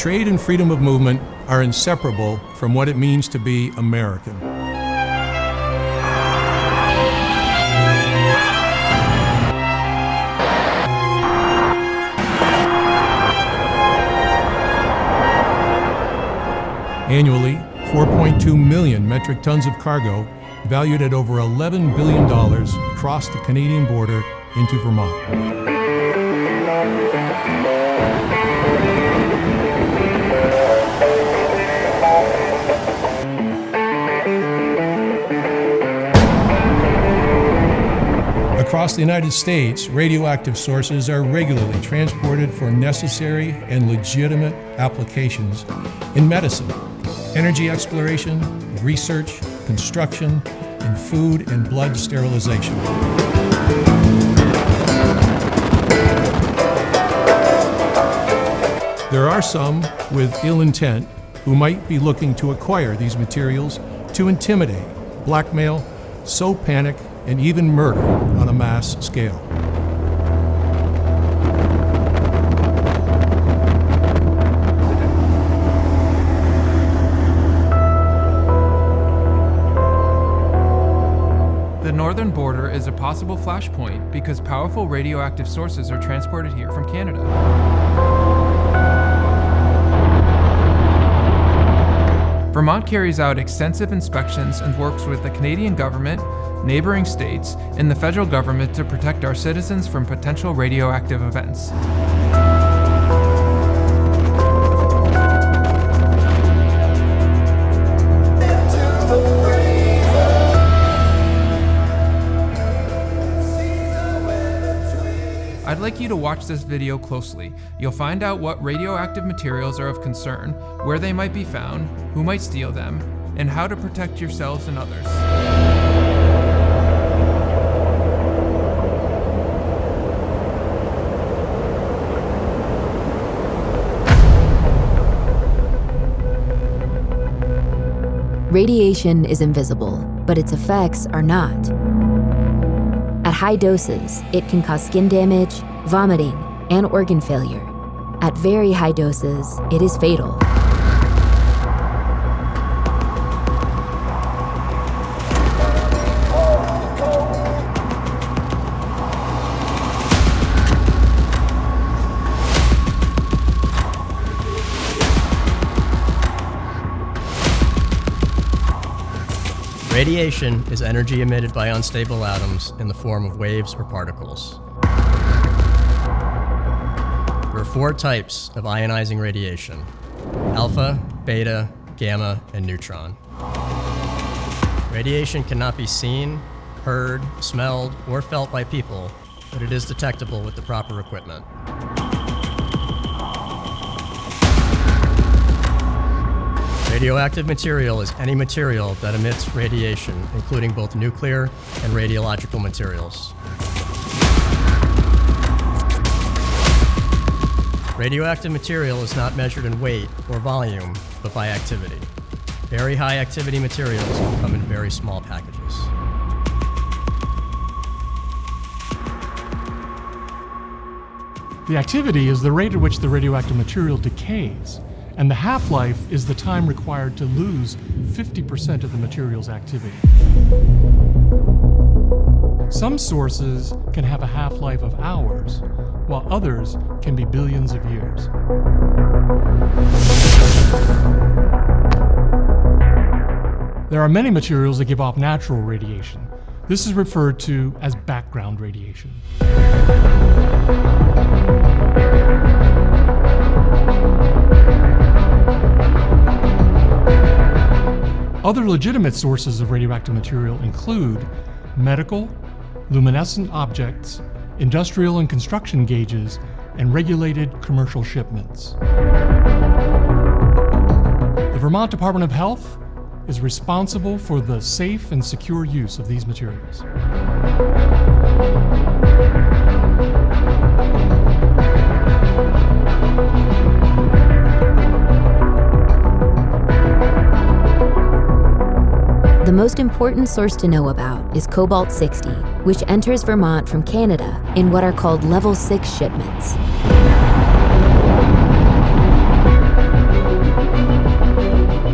Trade and freedom of movement are inseparable from what it means to be American. Annually, 4.2 million metric tons of cargo, valued at over $11 billion, cross the Canadian border into Vermont. Across the United States, radioactive sources are regularly transported for necessary and legitimate applications in medicine, energy exploration, research, construction, and food and blood sterilization. There are some with ill intent who might be looking to acquire these materials to intimidate, blackmail, sow panic, and even murder on a mass scale. The northern border is a possible flashpoint because powerful radioactive sources are transported here from Canada. Vermont carries out extensive inspections and works with the Canadian government, neighboring states, and the federal government to protect our citizens from potential radioactive events. I'd like you to watch this video closely. You'll find out what radioactive materials are of concern, where they might be found, who might steal them, and how to protect yourselves and others. Radiation is invisible, but its effects are not. At high doses, it can cause skin damage, vomiting, and organ failure. At very high doses, it is fatal. Radiation is energy emitted by unstable atoms in the form of waves or particles. There are 4 types of ionizing radiation: alpha, beta, gamma, and neutron. Radiation cannot be seen, heard, smelled, or felt by people, but it is detectable with the proper equipment. Radioactive material is any material that emits radiation, including both nuclear and radiological materials. Radioactive material is not measured in weight or volume, but by activity. Very high activity materials come in very small packages. The activity is the rate at which the radioactive material decays, and the half-life is the time required to lose 50% of the material's activity. Some sources can have a half-life of hours, while others can be billions of years. There are many materials that give off natural radiation. This is referred to as background radiation. Other legitimate sources of radioactive material include medical, luminescent objects, industrial and construction gauges, and regulated commercial shipments. The Vermont Department of Health is responsible for the safe and secure use of these materials. The most important source to know about is cobalt-60, which enters Vermont from Canada in what are called level 6 shipments.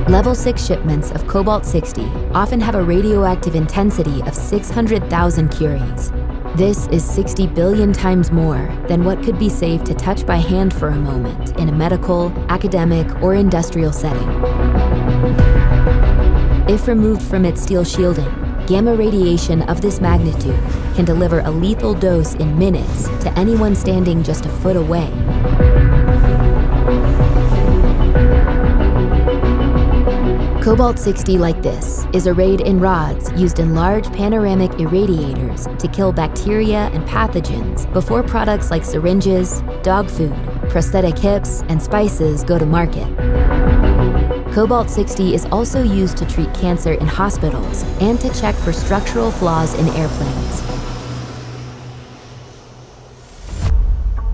Level 6 shipments of cobalt-60 often have a radioactive intensity of 600,000 curies. This is 60 billion times more than what could be safe to touch by hand for a moment in a medical, academic, or industrial setting. If removed from its steel shielding, gamma radiation of this magnitude can deliver a lethal dose in minutes to anyone standing just a foot away. Cobalt-60 like this is arrayed in rods used in large panoramic irradiators to kill bacteria and pathogens before products like syringes, dog food, prosthetic hips, and spices go to market. Cobalt-60 is also used to treat cancer in hospitals and to check for structural flaws in airplanes.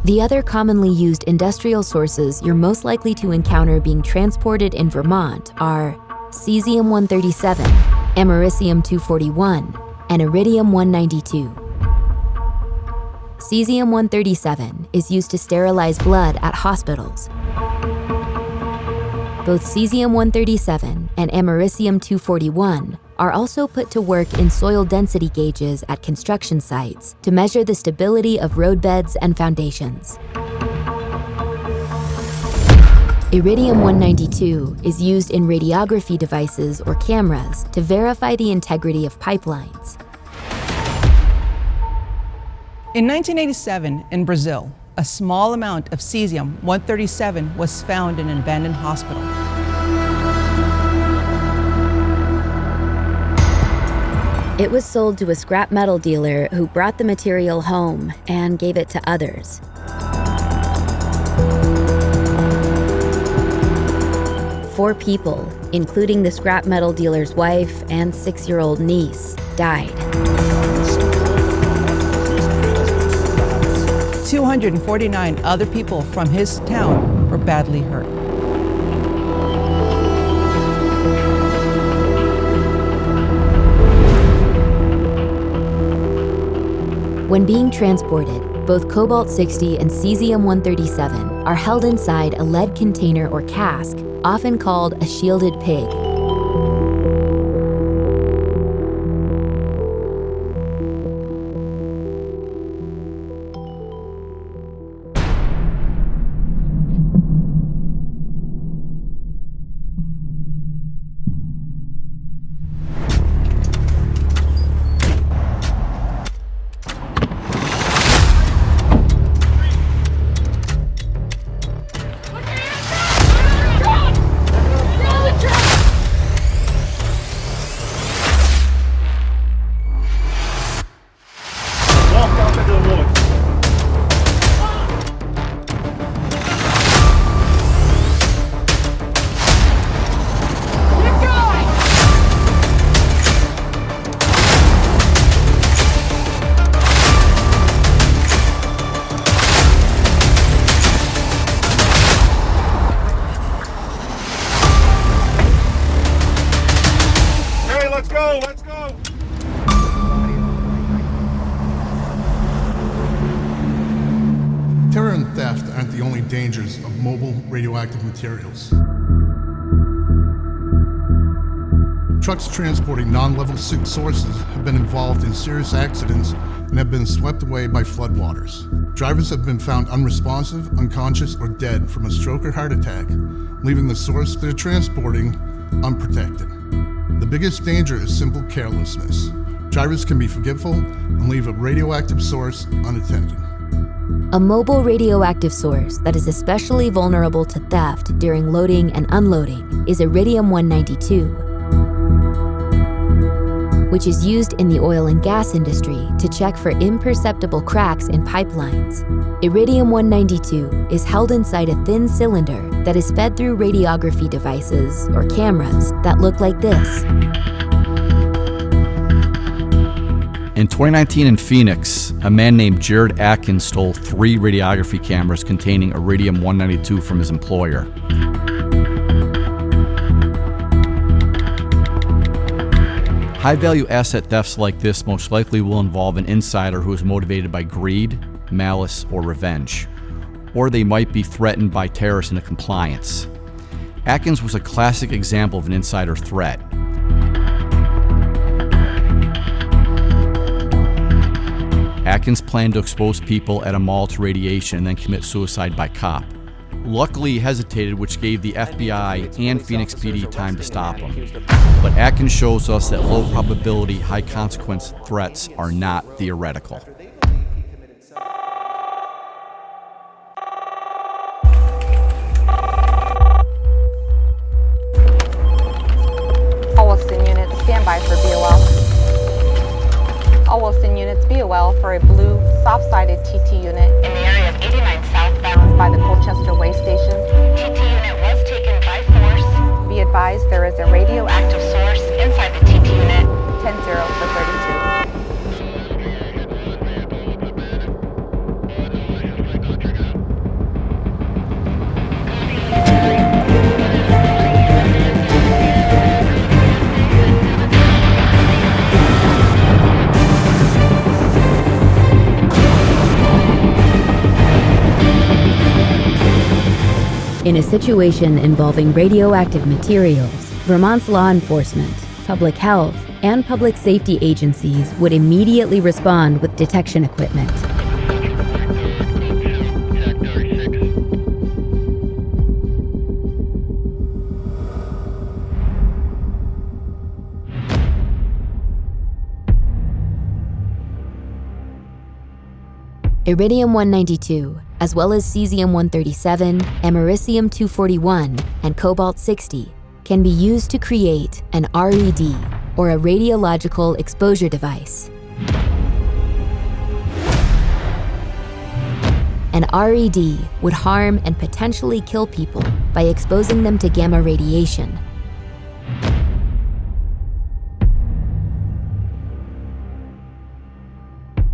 The other commonly used industrial sources you're most likely to encounter being transported in Vermont are cesium-137, americium-241, and iridium-192. Cesium-137 is used to sterilize blood at hospitals. Both cesium-137 and americium-241 are also put to work in soil density gauges at construction sites to measure the stability of roadbeds and foundations. Iridium-192 is used in radiography devices or cameras to verify the integrity of pipelines. In 1987, in Brazil, a small amount of cesium-137 was found in an abandoned hospital. It was sold to a scrap metal dealer who brought the material home and gave it to others. Four people, including the scrap metal dealer's wife and 6-year-old niece, died. 249 other people from his town were badly hurt. When being transported, both cobalt-60 and cesium-137 are held inside a lead container or cask, often called a shielded pig. Let's go! Terror and theft aren't the only dangers of mobile radioactive materials. Trucks transporting non-level 6 sources have been involved in serious accidents and have been swept away by floodwaters. Drivers have been found unresponsive, unconscious, or dead from a stroke or heart attack, leaving the source they're transporting unprotected. The biggest danger is simple carelessness. Drivers can be forgetful and leave a radioactive source unattended. A mobile radioactive source that is especially vulnerable to theft during loading and unloading is iridium-192, which is used in the oil and gas industry to check for imperceptible cracks in pipelines. Iridium-192 is held inside a thin cylinder that is fed through radiography devices or cameras that look like this. In 2019 in Phoenix, a man named Jared Atkins stole 3 radiography cameras containing iridium-192 from his employer. High-value asset thefts like this most likely will involve an insider who is motivated by greed, malice, or revenge. Or they might be threatened by terrorists into compliance. Atkins was a classic example of an insider threat. Atkins planned to expose people at a mall to radiation and then commit suicide by cop. Luckily, he hesitated, which gave the FBI and Phoenix PD time to stop him. But Atkins shows us that low probability, high consequence threats are not theoretical. All Wilson units, stand by for BOL. All Wilson units, BOL for a blue, soft-sided TT unit in the area of 89 southbound by the Colchester Way Station. TT unit was taken by force. Be advised there is a radioactive source inside the TT unit, 10-0 for 32. In a situation involving radioactive materials, Vermont's law enforcement, public health, and public safety agencies would immediately respond with detection equipment. Iridium-192, as well as cesium-137, americium-241, and cobalt-60, can be used to create an RED, or a radiological exposure device. An RED would harm and potentially kill people by exposing them to gamma radiation.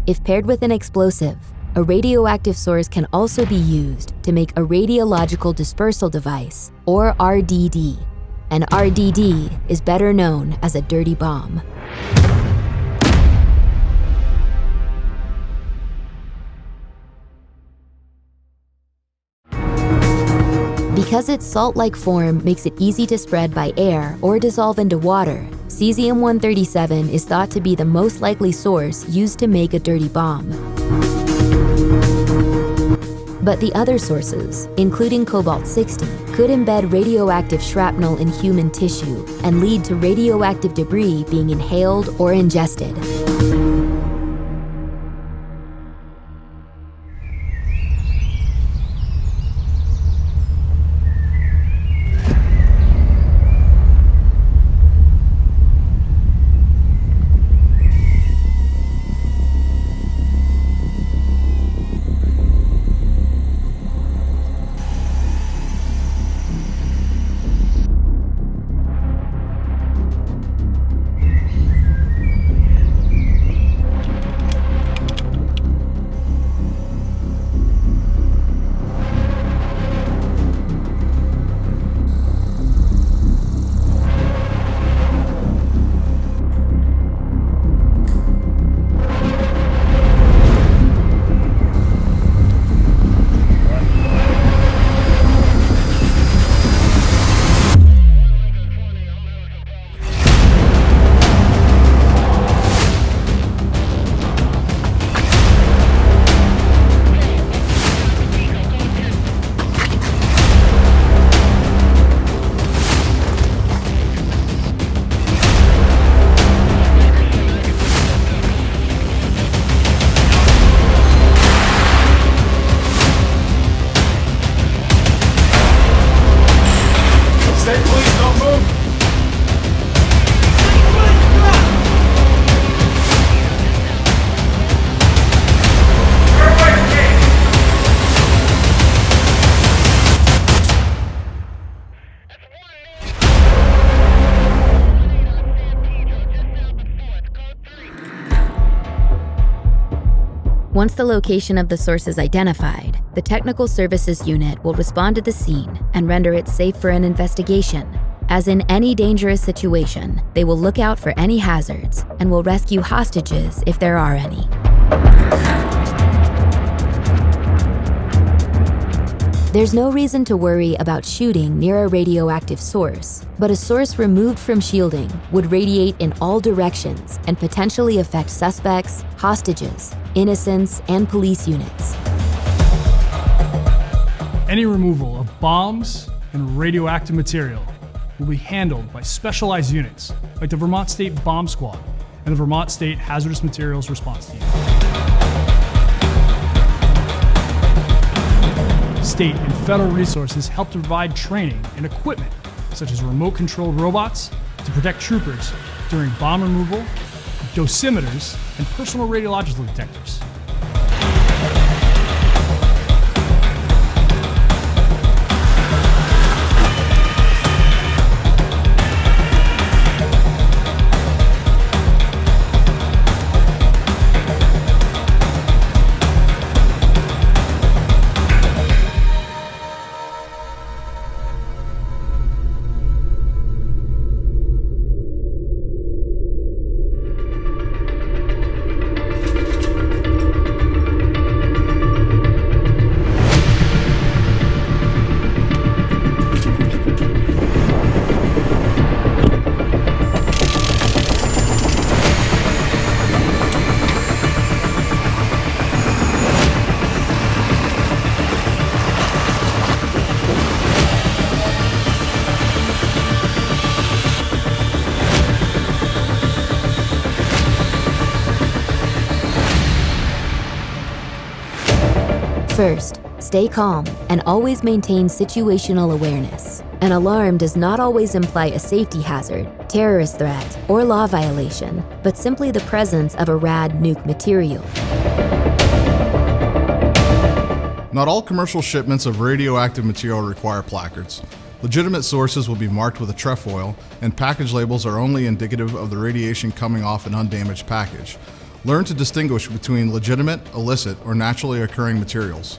If paired with an explosive, a radioactive source can also be used to make a radiological dispersal device, or RDD. An RDD is better known as a dirty bomb. Because its salt-like form makes it easy to spread by air or dissolve into water, cesium-137 is thought to be the most likely source used to make a dirty bomb. But the other sources, including cobalt-60, could embed radioactive shrapnel in human tissue and lead to radioactive debris being inhaled or ingested. Once the location of the source is identified, the Technical Services Unit will respond to the scene and render it safe for an investigation. As in any dangerous situation, they will look out for any hazards and will rescue hostages if there are any. There's no reason to worry about shooting near a radioactive source, but a source removed from shielding would radiate in all directions and potentially affect suspects, hostages, innocents, and police units. Any removal of bombs and radioactive material will be handled by specialized units like the Vermont State Bomb Squad and the Vermont State Hazardous Materials Response Team. State and federal resources help to provide training and equipment, such as remote-controlled robots to protect troopers during bomb removal, dosimeters, and personal radiological detectors. First, stay calm and always maintain situational awareness. An alarm does not always imply a safety hazard, terrorist threat, or law violation, but simply the presence of a rad nuke material. Not all commercial shipments of radioactive material require placards. Legitimate sources will be marked with a trefoil, and package labels are only indicative of the radiation coming off an undamaged package. Learn to distinguish between legitimate, illicit, or naturally occurring materials.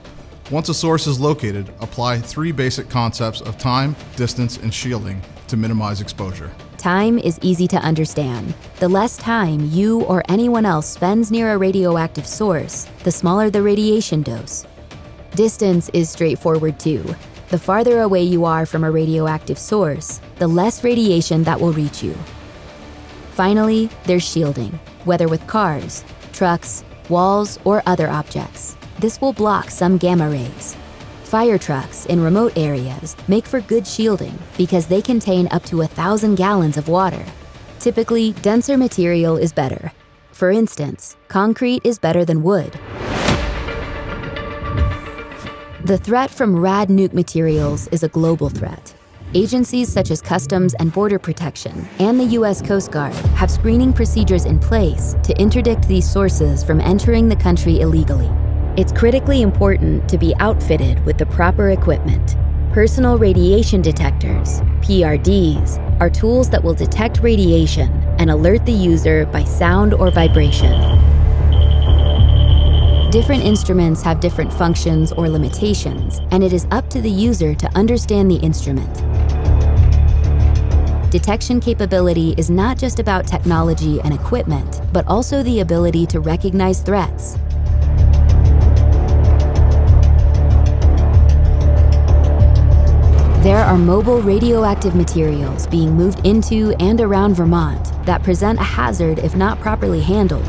Once a source is located, apply 3 basic concepts of time, distance, and shielding to minimize exposure. Time is easy to understand. The less time you or anyone else spends near a radioactive source, the smaller the radiation dose. Distance is straightforward too. The farther away you are from a radioactive source, the less radiation that will reach you. Finally, there's shielding, whether with cars, trucks, walls, or other objects. This will block some gamma rays. Fire trucks in remote areas make for good shielding because they contain up to 1,000 gallons of water. Typically, denser material is better. For instance, concrete is better than wood. The threat from rad nuke materials is a global threat. Agencies such as Customs and Border Protection and the U.S. Coast Guard have screening procedures in place to interdict these sources from entering the country illegally. It's critically important to be outfitted with the proper equipment. Personal radiation detectors, PRDs, are tools that will detect radiation and alert the user by sound or vibration. Different instruments have different functions or limitations, and it is up to the user to understand the instrument. Detection capability is not just about technology and equipment, but also the ability to recognize threats. There are mobile radioactive materials being moved into and around Vermont that present a hazard if not properly handled.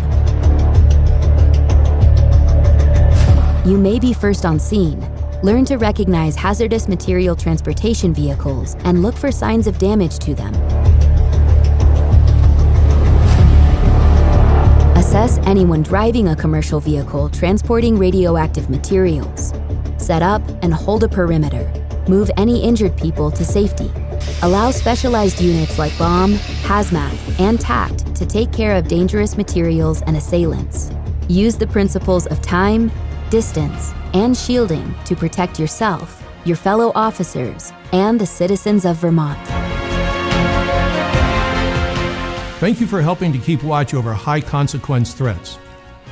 You may be first on scene. Learn to recognize hazardous material transportation vehicles and look for signs of damage to them. Assess anyone driving a commercial vehicle transporting radioactive materials. Set up and hold a perimeter. Move any injured people to safety. Allow specialized units like bomb, hazmat, and TACT to take care of dangerous materials and assailants. Use the principles of time, distance, and shielding to protect yourself, your fellow officers, and the citizens of Vermont. Thank you for helping to keep watch over high-consequence threats.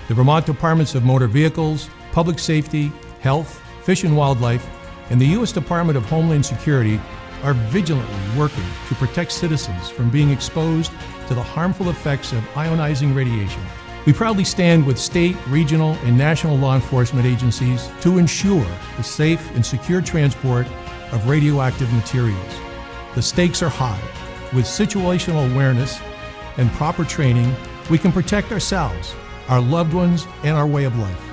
The Vermont Departments of Motor Vehicles, Public Safety, Health, Fish and Wildlife, and the U.S. Department of Homeland Security are vigilantly working to protect citizens from being exposed to the harmful effects of ionizing radiation. We proudly stand with state, regional, and national law enforcement agencies to ensure the safe and secure transport of radioactive materials. The stakes are high. With situational awareness and proper training, we can protect ourselves, our loved ones, and our way of life.